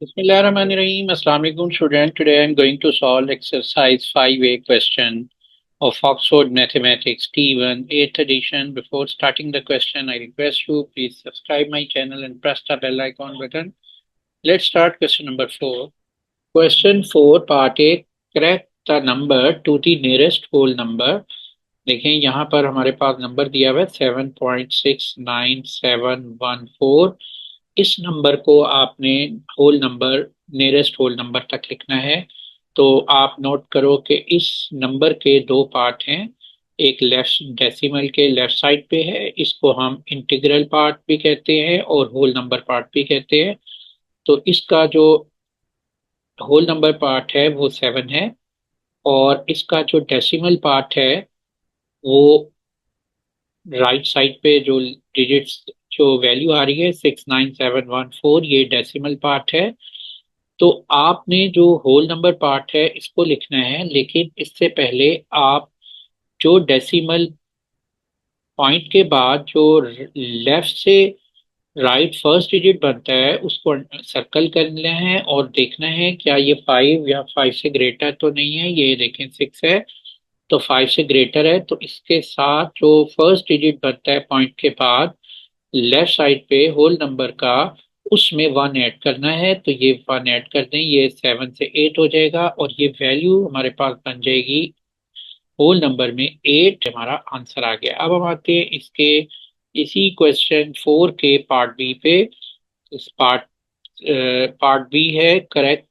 Bismillahirrahmanirrahim. Assalamu alaikum student. Today I am going to solve exercise 5A question of Oxford Mathematics T1 8th edition. Before starting the question, I request you please subscribe my channel and press the bell icon button. Let's start question number 4. Question 4 part A. Correct the number to the nearest whole number. देखें यहाँ पर हमारे पास number दिया हुआ है 7.69714। इस number को आपने whole number nearest whole number तक लिखना है। तो आप नोट करो कि इस नंबर के दो पार्ट हैं। एक लेफ्ट डेसिमल के लेफ्ट साइड पे है, इसको हम इंटीग्रल पार्ट भी कहते हैं और होल नंबर पार्ट भी कहते हैं। तो इसका जो होल नंबर पार्ट है वो 7 है और इसका जो डेसिमल पार्ट है वो राइट साइड पे जो डिजिट्स जो वैल्यू आ रही है 69714, ये डेसिमल पार्ट है। तो आपने जो होल नंबर पार्ट है इसको लिखना है, लेकिन इससे पहले आप जो डेसिमल पॉइंट के बाद जो लेफ्ट से राइट फर्स्ट डिजिट बनता है उसको सर्कल करना है और देखना है क्या ये 5 या 5 से ग्रेटर तो नहीं है। ये देखें 6 है तो 5 से ग्रेटर है, तो इसके साथ जो फर्स्ट डिजिट बनता है पॉइंट के बाद लेफ्ट साइड पे होल नंबर का, उसमें 1 ऐड करना है। तो ये 1 ऐड कर दें, ये 7 से 8 हो जाएगा और ये वैल्यू हमारे पास बन जाएगी होल नंबर में 8। हमारा आंसर आ गया। अब हम आते हैं इसके इसी क्वेश्चन 4 के पार्ट बी पे। इस पार्ट बी है correct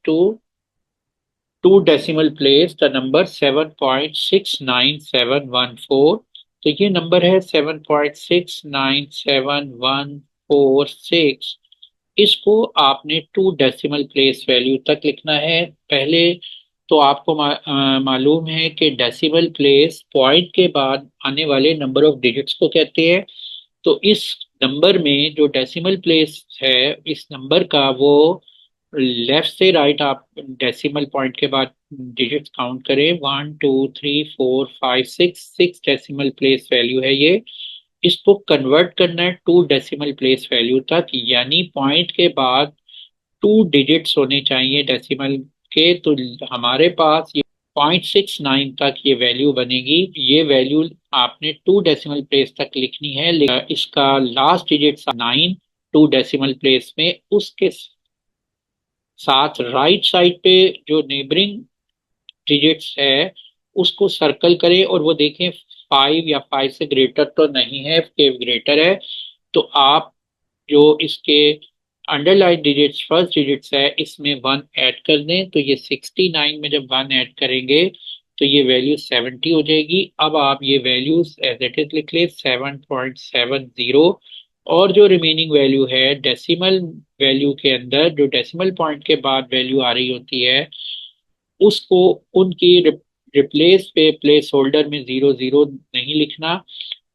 to decimal place the number 7.69714। तो ये नंबर है 7.69714 इसको आपने टू डेसिमल प्लेस वैल्यू तक लिखना है। पहले तो आपको मालूम है कि डेसिमल प्लेस पॉइंट के बाद आने वाले नंबर ऑफ डिजिट्स को कहते हैं। तो इस नंबर में जो डेसिमल प्लेस है इस नंबर का, वो लेफ्ट से राइट आप डेसिमल पॉइंट के बाद डिजिट्स काउंट करें। 1 2 3 4 5 6, 6 डेसिमल प्लेस वैल्यू है ये। इसको कन्वर्ट करना है टू डेसिमल प्लेस वैल्यू तक, यानी पॉइंट के बाद 2 डिजिट्स होने चाहिए डेसिमल के। तो हमारे पास ये 0.69 तक ये वैल्यू बनेगी। ये वैल्यू आपने टू डेसिमल प्लेस तक लिखनी है, लेकिन इसका last digit 9 to decimal place में, उसके साथ राइट साइड पे जो नेबरिंग डिजिट्स है उसको सर्कल करें और वो देखें 5 या 5 से ग्रेटर तो नहीं है, के ग्रेटर है। तो आप जो इसके अंडरलाइन डिजिट्स फर्स्ट डिजिट्स है इसमें 1 ऐड कर दें। तो ये 69 में जब 1 ऐड करेंगे तो ये वैल्यू 70 हो जाएगी। अब आप ये वैल्यूज एज इट इज लिख ले 7.70। और जो रिमेनिंग वैल्यू है डेसिमल वैल्यू के अंदर, जो डेसिमल पॉइंट के बाद वैल्यू आ रही होती है उसको उनकी रिप्लेस पे प्लेस होल्डर में 00 नहीं लिखना।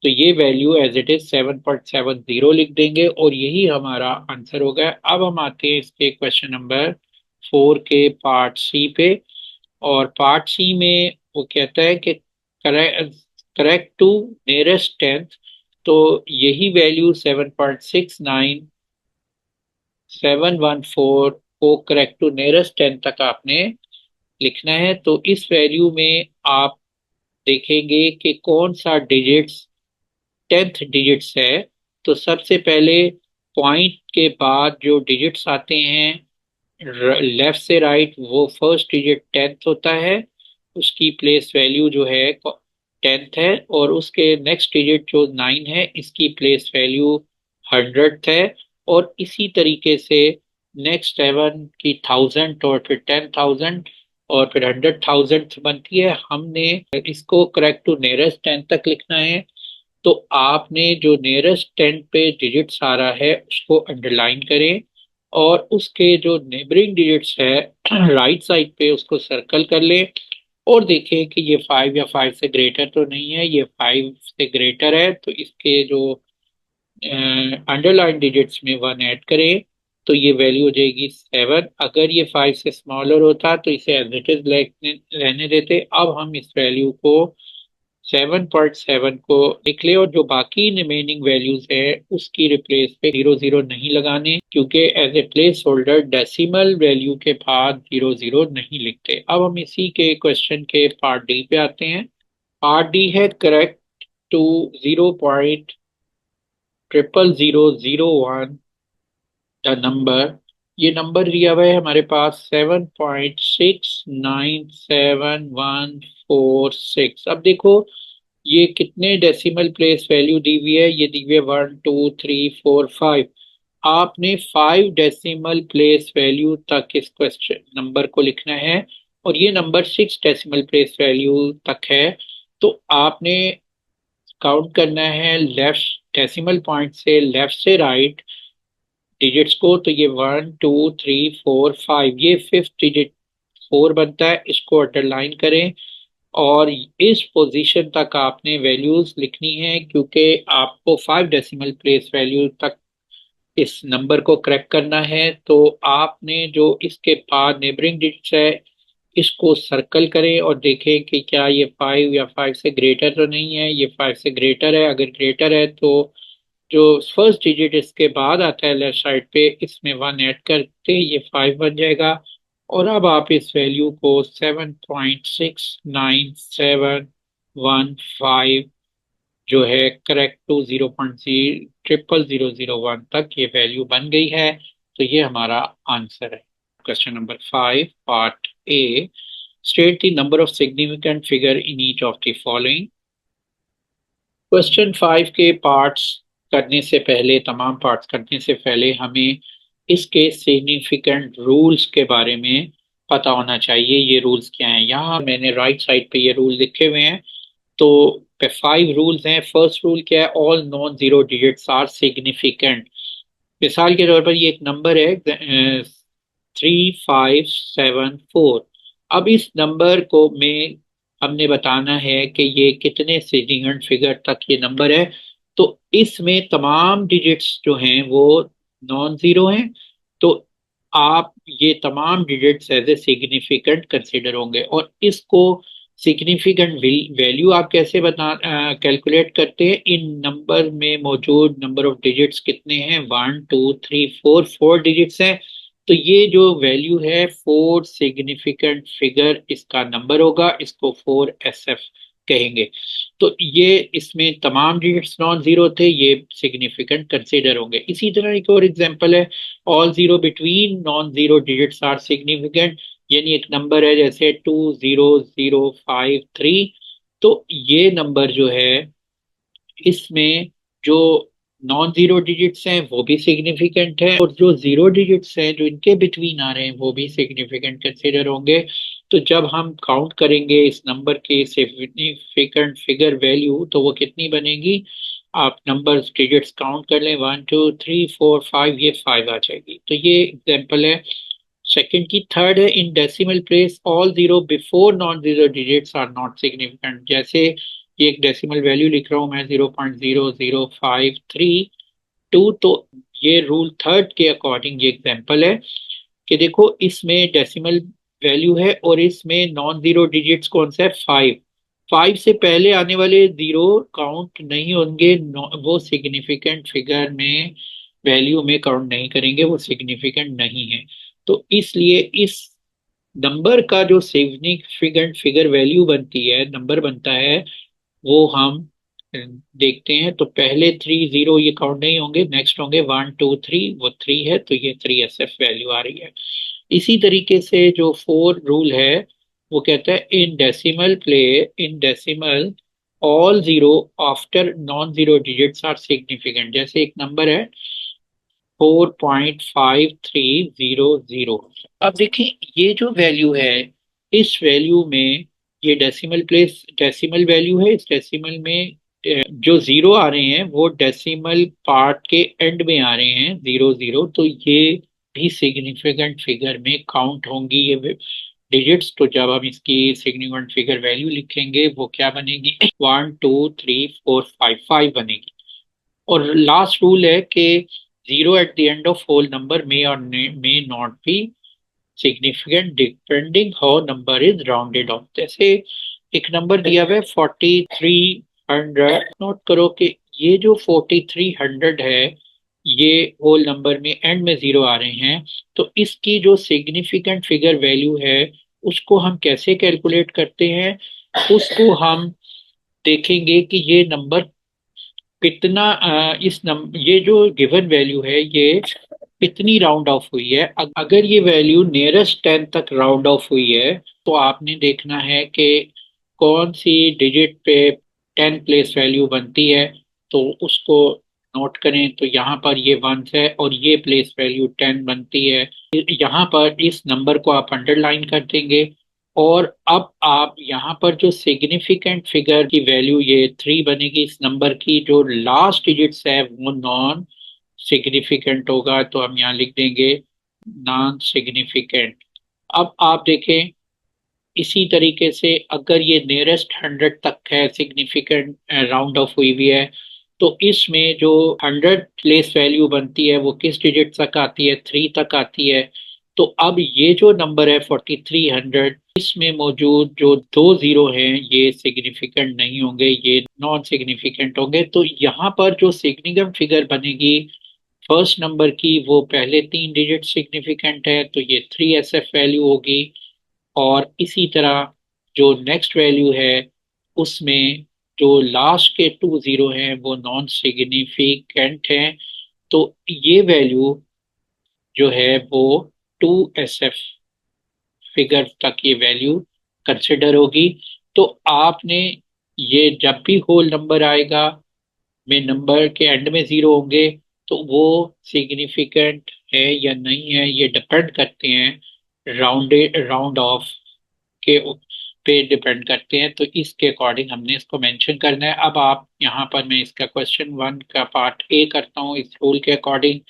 तो ये वैल्यू एज इट इज 7.70 लिख देंगे और यही हमारा आंसर हो गया। अब हम आते हैं इसके क्वेश्चन नंबर 4 के पार्ट सी पे। और पार्ट सी में वो कहता है कि करेक्ट टू नियरेस्ट टेंथ। तो यही वैल्यू 7.69714 को करेक्ट टू नियरेस्ट टेंथ तक आपने लिखना है। तो इस वैल्यू में आप देखेंगे कि कौन सा डिजिट्स 10th डिजिट्स है। तो सबसे पहले पॉइंट के बाद जो डिजिट्स आते हैं लेफ्ट से राइट, वो फर्स्ट डिजिट 10th होता है, उसकी प्लेस वैल्यू जो है 10th है। और उसके नेक्स्ट डिजिट जो 9 है इसकी प्लेस वैल्यू 100th है। और इसी तरीके से नेक्स्ट 7 की 1000 और फिर 10,000 और फिर 100,000 बनती है। हमने इसको करेक्ट टू नियरेस्ट 10 तक लिखना है। तो आपने जो नियरेस्ट 10 पे डिजिट्स आ रहा है उसको अंडरलाइन करें और उसके जो नेबरिंग डिजिट्स है राइट साइड पे उसको सर्कल कर लें और देखें कि ये 5 या 5 से ग्रेटर तो नहीं है। ये 5 से ग्रेटर है तो इसके जो अंडरलाइन डिजिट्स में 1 ऐड करें तो ये वैल्यू हो जाएगी 7। अगर ये 5 से स्मॉलर होता तो इसे एज इट इज रहने देते। अब हम इस वैल्यू को 7.7 को लिख ले और जो बाकी रिमेनिंग वैल्यूज है उसकी रिप्लेस पे 00 नहीं लगाने, क्योंकि as a place holder decimal value के बाद 00 नहीं लिखते। अब हम इसी के क्वेश्चन के पार्ट डी पे आते हैं। पार्ट डी है करेक्ट टू 0.00001 द नंबर। ये नंबर दिया हुआ है हमारे पास 7.697146। अब देखो ये कितने डेसिमल प्लेस वैल्यू दी हुई है, ये दी हुई है 1 2 3 4 5। आपने 5 डेसिमल प्लेस वैल्यू तक इस क्वेश्चन नंबर को लिखना है और ये नंबर 6 डेसिमल प्लेस वैल्यू तक है। तो आपने काउंट करना है लेफ्ट डेसिमल पॉइंट से लेफ्ट से राइट डिजिट्स को। तो ये 1 2 3 4 5, ये फिफ्थ डिजिट 4 बनता है, इसको अंडरलाइन करें और इस पोजीशन तक आपने वैल्यूज लिखनी है, क्योंकि आपको 5 डेसिमल प्लेस वैल्यू तक इस नंबर को क्रैक करना है। तो आपने जो इसके बाद नेबरिंग डिजिट्स है इसको सर्कल करें और देखें कि क्या ये 5 या 5 से ग्रेटर तो नहीं है। ये 5 से ग्रेटर है, अगर ग्रेटर है तो जो फर्स्ट डिजिट इसके बाद आता है लेफ्ट साइड पे इसमें 1 ऐड करते ये 5 बन जाएगा। और अब आप इस वैल्यू को 7.69715 जो है करेक्ट टू 0.00001 तक ये वैल्यू बन गई है। तो ये हमारा आंसर है। Question number 5 part A, state the number of significant figure in each of the following. Question 5 के पार्ट्स करने से पहले, तमाम पार्ट्स करने से पहले हमें इसके सिग्निफिकेंट रूल्स के बारे में पता होना चाहिए। ये रूल्स क्या हैं, यहाँ मैंने राइट साइड पे ये रूल लिखे हुए हैं। तो 5 रूल्स हैं। फर्स्ट रूल क्या है, all non zero digits are significant. मिसाल के तौर पर ये एक नंबर है 3574। अब इस नंबर को में हमने बताना है कि ये कितने सिग्निफिकेंट फिगर तक ये नंबर है। तो इसमें तमाम डिजिट्स जो हैं वो नॉन जीरो हैं। तो आप ये तमाम digits as a significant consider होंगे। और इसको सिग्निफिकेंट वैल्यू आप कैसे बता कैलकुलेट करते हैं, इन नंबर में मौजूद नंबर ऑफ डिजिट्स कितने हैं, 1 2 3 4, 4 डिजिट्स हैं। तो ये जो वैल्यू है 4 सिग्निफिकेंट फिगर इसका नंबर होगा, इसको 4SF कहेंगे। तो ये इसमें तमाम डिजिट्स नॉन जीरो थे, ये सिग्निफिकेंट कंसिडर होंगे। इसी तरह एक और एग्जांपल है, all zero between non zero digits are significant. यानी एक नंबर है जैसे 20053। तो ये नंबर जो है इसमें जो नॉन जीरो डिजिट्स हैं वो भी सिग्निफिकेंट है और जो जीरो डिजिट्स हैं जो इनके बिटवीन आ रहे हैं वो भी सिग्निफिकेंट कंसिडर होंगे। तो जब हम काउंट करेंगे इस नंबर के सिग्निफिकेंट फिगर वैल्यू तो वो कितनी बनेगी, आप नंबर डिजिट्स काउंट कर लें, 1 2 3 4 5, ये 5 आ जाएगी। तो ये एग्जाम्पल है सेकंड की। थर्ड है, in decimal place all zero before non zero digits are not significant. जैसे ये एक डेसिमल वैल्यू लिख रहा हूं मैं 0.00532। तो ये रूल थर्ड के अकॉर्डिंग ये एग्जांपल है कि देखो इसमें डेसिमल वैल्यू है और इसमें नॉन जीरो डिजिट्स कौन सा है, 5। 5 से पहले आने वाले जीरो काउंट नहीं होंगे, वो सिग्निफिकेंट फिगर में वैल्यू में काउंट नहीं करेंगे, वो सिग्निफिकेंट नहीं है। तो इसलिए इस नंबर का जो सिग्निफिकेंट फिगर वैल्यू बनती है, नंबर बनता है, वो हम देखते हैं। तो पहले 3 0 ये काउंट नहीं होंगे, नेक्स्ट होंगे 1 2 3, वो 3 है तो ये 3SF वैल्यू आ रही है। इसी तरीके से जो 4 रूल है वो कहता है in decimal all zero after non zero digits are significant. जैसे एक नंबर है 4.5300। अब देखिए ये जो वैल्यू है इस वैल्यू में ये डेसिमल वैल्यू है। इस डेसिमल में जो जीरो आ रहे हैं वो डेसिमल पार्ट के एंड में आ रहे हैं 00। तो ये भी सिग्निफिकेंट फिगर में काउंट होंगी ये डिजिट्स। तो जब हम इसकी सिग्निफिकेंट फिगर वैल्यू लिखेंगे वो क्या बनेगी, 1 2 3 4 5 बनेगी। और लास्ट रूल है कि zero at the end of whole number may और may not be significant depending how number is rounded off. जैसे एक नंबर दिया हुआ है 4300। नोट करो कि ये जो 4300 है ये होल नंबर में एंड में जीरो आ रहे हैं, तो इसकी जो सिग्निफिकेंट फिगर वैल्यू है उसको हम कैसे कैलकुलेट करते हैं, उसको हम देखेंगे कि ये नंबर कितना ये जो गिवन वैल्यू है ये कितनी राउंड ऑफ हुई है। अगर ये वैल्यू नियरेस्ट 10 तक राउंड ऑफ हुई है तो आपने देखना है कि कौन सी डिजिट पे 10 प्लेस वैल्यू बनती है, तो उसको नोट करें। तो यहाँ पर ये वंस है और ये प्लेस वैल्यू 10 बनती है। यहाँ पर इस नंबर को आप अंडरलाइन कर देंगे। और अब आप यहाँ पर जो सिग्निफिकेंट फिगर की वैल्यू ये 3 बनेगी, इस नंबर की जो लास्ट डिजिट्स है वो नॉन सिग्निफिकेंट होगा, तो हम यहाँ लिख देंगे नॉन सिग्निफिकेंट। अब आप देखें इसी तरीके से अगर ये नियरेस्ट 100 तक है सिग्निफिकेंट राउंड ऑफ हुई भी है, तो इसमें जो 100 प्लेस वैल्यू बनती है वो किस डिजिट तक आती है, 3 तक आती है। तो अब ये जो नंबर है 4300, इसमें मौजूद जो दो जीरो हैं ये सिग्निफिकेंट नहीं होंगे, ये नॉन सिग्निफिकेंट होंगे। तो यहाँ पर जो सिग्निफिकेंट फिगर बनेगी फर्स्ट नंबर की वो पहले 3 डिजिट सिग्निफिकेंट है, तो ये 3SF वैल्यू होगी। और इसी तरह जो नेक्स्ट वैल्यू है उसमें जो लास्ट के 2 जीरो हैं वो नॉन सिग्निफिकेंट हैं, तो ये वैल्यू जो है वो 2SF फिगर तक ये वैल्यू कंसिडर होगी। तो आपने ये जब भी होल नंबर आएगा में नंबर के एंड में जीरो होंगे तो वो सिग्निफिकेंट है या नहीं है ये डिपेंड करते हैं राउंड ऑफ के पे डिपेंड करते हैं। तो इसके अकॉर्डिंग हमने इसको मेंशन करना है। अब आप यहाँ पर मैं इसका क्वेश्चन 1 का पार्ट ए करता हूँ इस रूल के अकॉर्डिंग।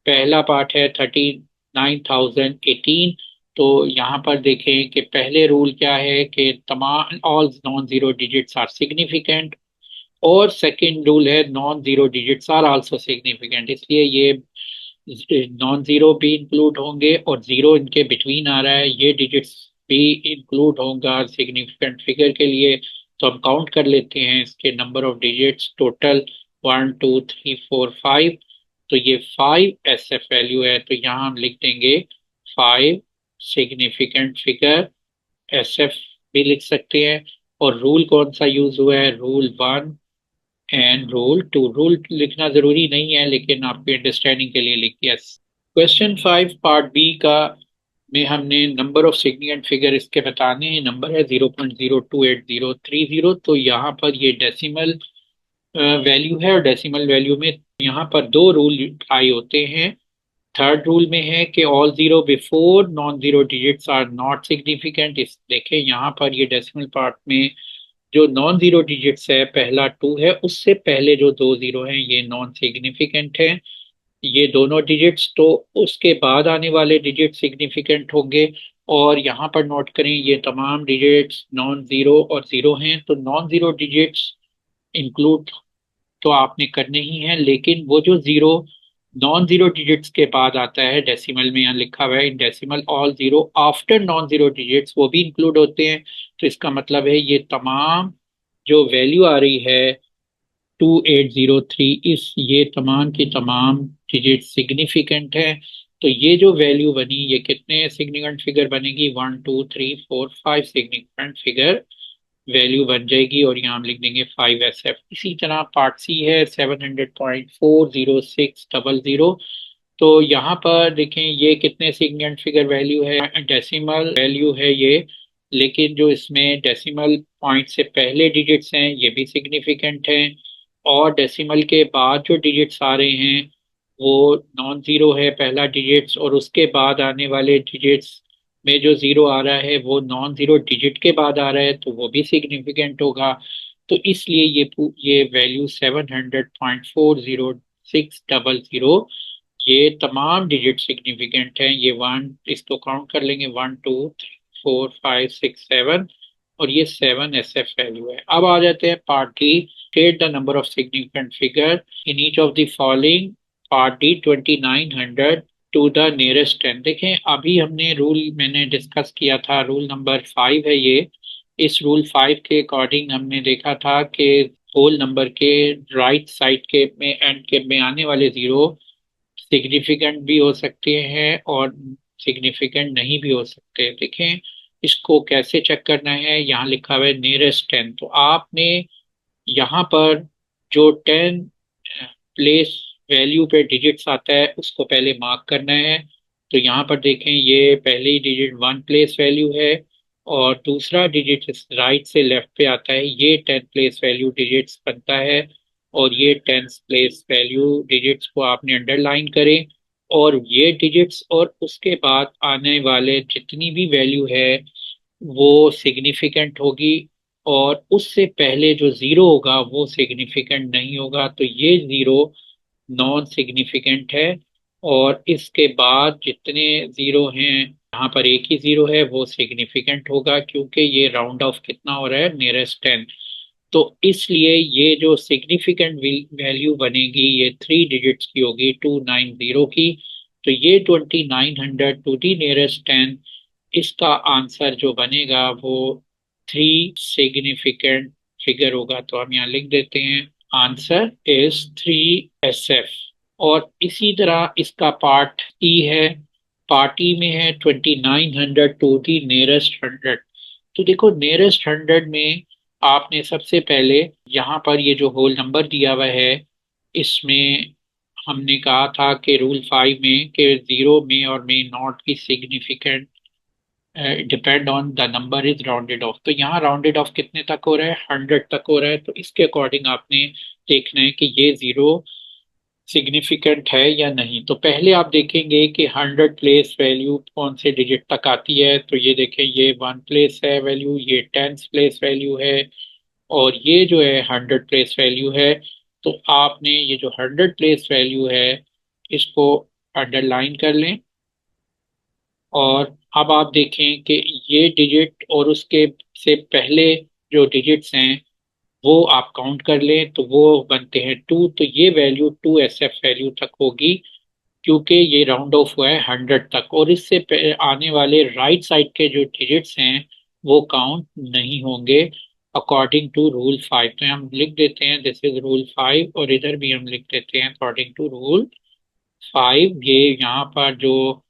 पहला पार्ट है 39,018। तो यहाँ पर देखें कि पहले रूल क्या है कि तमाम all non zero digits are significant, और सेकंड रूल है non zero digits are also significant. इसलिए ये नॉन जीरो भी इंक्लूड होंगे और जीरो इनके बिटवीन आ रहा है, ये डिजिट्स भी इंक्लूड होगा सिग्निफिकेंट फिगर के लिए। तो हम काउंट कर लेते हैं इसके नंबर ऑफ डिजिट्स टोटल 1 2 3 4 5। तो ये 5SF वैल्यू है, तो यहाँ हम लिख देंगे 5 सिग्निफिकेंट फिगर, SF भी लिख सकते हैं। और रूल कौन सा यूज हुआ है, रूल 1 एंड रूल 2। रूल लिखना जरूरी नहीं है लेकिन आपके अंडरस्टैंडिंग के लिए लिख दिया। क्वेश्चन 5 पार्ट बी का में हमने नंबर ऑफ सिग्निफिकेंट फिगर इसके बताने हैं। नंबर है 0.02830। तो यहाँ पर ये डेसिमल वैल्यू है और डेसिमल वैल्यू में यहाँ पर दो रूल अप्लाई होते हैं। थर्ड रूल में है कि all zero before non zero digits are not significant. इस देखें यहाँ पर ये डेसिमल पार्ट में जो नॉन जीरो डिजिट्स है पहला 2 है, उससे पहले जो दो जीरो हैं ये नॉन सिग्निफिकेंट है, ये दोनों डिजिट्स। तो उसके बाद आने वाले डिजिट सिग्निफिकेंट होंगे। और यहाँ पर नोट करें ये तमाम डिजिट्स नॉन जीरो और जीरो हैं, तो नॉन जीरो डिजिट्स इंक्लूड तो आपने करने ही है, लेकिन वो जो जीरो नॉन जीरो डिजिट्स के बाद आता है डेसिमल में यहाँ लिखा हुआ है in decimal all zero after non zero digits, वो भी इंक्लूड होते हैं। तो इसका मतलब है ये तमाम जो वैल्यू आ रही है 2803, इस ये तमाम की तमाम डिजिट सिग्निफिकेंट है। तो ये जो वैल्यू बनी ये कितने सिग्निफिकेंट फिगर बनेगी, 1 2 3 4 5 सिग्निफिकेंट फिगर वैल्यू बन जाएगी। और यहाँ हम लिख देंगे 5SF। इसी तरह पार्ट सी है 700.40600। तो यहाँ पर देखें ये कितने सिग्निफिकेंट फिगर वैल्यू है, डेसिमल वैल्यू है ये, लेकिन जो इसमें डेसिमल पॉइंट से पहले डिजिट्स हैं ये भी सिग्निफिकेंट हैं, और डेसिमल के बाद जो डिजिट्स आ रहे हैं वो नॉन जीरो है पहला डिजिट्स, और उसके बाद आने वाले डिजिट्स में जो जीरो आ रहा है वो नॉन जीरो डिजिट के बाद आ रहा है, तो वो भी सिग्निफिकेंट होगा। तो इसलिए ये वैल्यू 700.406000, ये तमाम डिजिट सिग्निफिकेंट हैं। ये वन इसको काउंट कर लेंगे 1 2 3 4 5 6 7, और ये 7SF वैल्यू है। अब आ जाते हैं part D. State the number of significant figure in each of the following. Part D 2900 to the nearest 10। देखें अभी हमने रूल मैंने डिस्कस किया था, रूल नंबर 5 है ये। इस रूल 5 के अकॉर्डिंग हमने देखा था कि होल नंबर के राइट साइड के में एंड के में आने वाले जीरो सिग्निफिकेंट भी हो सकते हैं और सिग्निफिकेंट नहीं भी हो सकते। देखें इसको कैसे चेक करना है। यहाँ लिखा हुआ है नियरेस्ट 10, तो आपने यहाँ पर जो 10 प्लेस वैल्यू पे डिजिट्स आता है उसको पहले मार्क करना है। तो यहाँ पर देखें ये पहली डिजिट 1 प्लेस वैल्यू है और दूसरा डिजिट राइट से लेफ्ट पे आता है, ये 10 प्लेस वैल्यू डिजिट्स बनता है और ये 10 प्लेस वैल्यू डिजिट्स को आपने अंडरलाइन करें और ये डिजिट्स और उसके बाद आने वाले जितनी भी वैल्यू है वो सिग्निफिकेंट होगी और उससे पहले जो जीरो होगा वो सिग्निफिकेंट नहीं होगा, तो ये जीरो नॉन सिग्निफिकेंट है। और इसके बाद जितने जीरो हैं, यहाँ पर एक ही जीरो है, वो सिग्निफिकेंट होगा क्योंकि ये राउंड ऑफ कितना हो रहा है, नियरेस्ट 10। तो इसलिए ये जो सिग्निफिकेंट वैल्यू बनेगी ये 3 डिजिट्स की होगी, 290 की। तो ये 2900 टू दी नियरेस्ट 10, इसका आंसर जो बनेगा वो 3 सिग्निफिकेंट फिगर होगा। तो हम यहाँ लिख देते हैं आंसर इज 3SF। और इसी तरह इसका पार्ट ई है। पार्ट ई में है 2900 टू दी नियरेस्ट 100। तो देखो नियरेस्ट 100 में आपने सबसे पहले यहाँ पर ये जो होल नंबर दिया हुआ है इसमें हमने कहा था कि रूल 5 में कि जीरो में और में नॉट की significant depend on the number is rounded of. तो यहाँ राउंडेड ऑफ कितने तक हो रहा है, 100 तक हो रहा है। तो इसके अकॉर्डिंग आपने देखना है कि ये जीरो सिग्निफिकेंट है या नहीं। तो पहले आप देखेंगे कि 100 प्लेस वैल्यू कौन से डिजिट तक आती है। तो ये देखें ये 1 प्लेस है वैल्यू, ये 10 प्लेस वैल्यू है और ये जो है 100 प्लेस वैल्यू है। तो आपने ये जो 100 प्लेस वैल्यू है इसको अंडरलाइन कर लें और अब आप देखें कि ये डिजिट और उसके से पहले जो डिजिट्स हैं वो आप काउंट कर लें तो वो बनते हैं 2। तो ये वैल्यू 2SF वैल्यू तक होगी क्योंकि ये राउंड ऑफ हुआ है 100 तक और इससे आने वाले राइट साइड के जो डिजिट्स हैं वो काउंट नहीं होंगे अकॉर्डिंग टू रूल 5। तो हम लिख देते हैं दिस इज रूल 5 और इधर भी हम लिख देते हैं अकॉर्डिंग टू रूल 5। ये यहाँ पर जो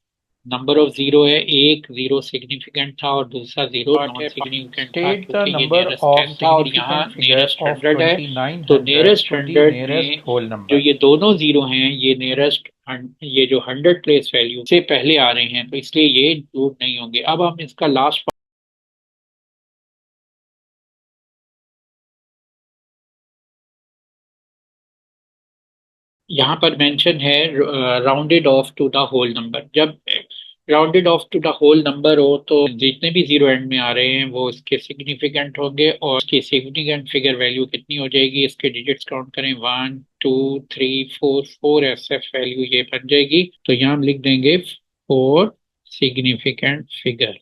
नंबर ऑफ जीरो है, एक जीरो सिग्निफिकेंट था और दूसरा जीरो नॉन सिग्निफिकेंट था State the क्योंकि ये number नियरेस्ट of 10 था और यहाँ significant figure नियरेस्ट of 100 है। तो 2900 नियरेस्ट to the 100 nearest में whole जो number. ये दोनों जीरो हैं ये नियरेस्ट ये जो 100 प्लेस वैल्यू से पहले आ रहे हैं तो इसलिए ये इंक्लूड नहीं होंगे। अब हम इसका लास्ट यहाँ पर मेंशन है rounded off to the whole number. जब rounded off to the whole number हो तो जितने भी जीरो एंड में आ रहे हैं वो इसके सिग्निफिकेंट होंगे और इसकी सिग्निफिकेंट फिगर वैल्यू कितनी हो जाएगी, इसके डिजिट्स काउंट करें 1 2 3 4, 4SF वैल्यू ये बन जाएगी। तो यहाँ हम लिख देंगे 4 सिग्निफिकेंट फिगर।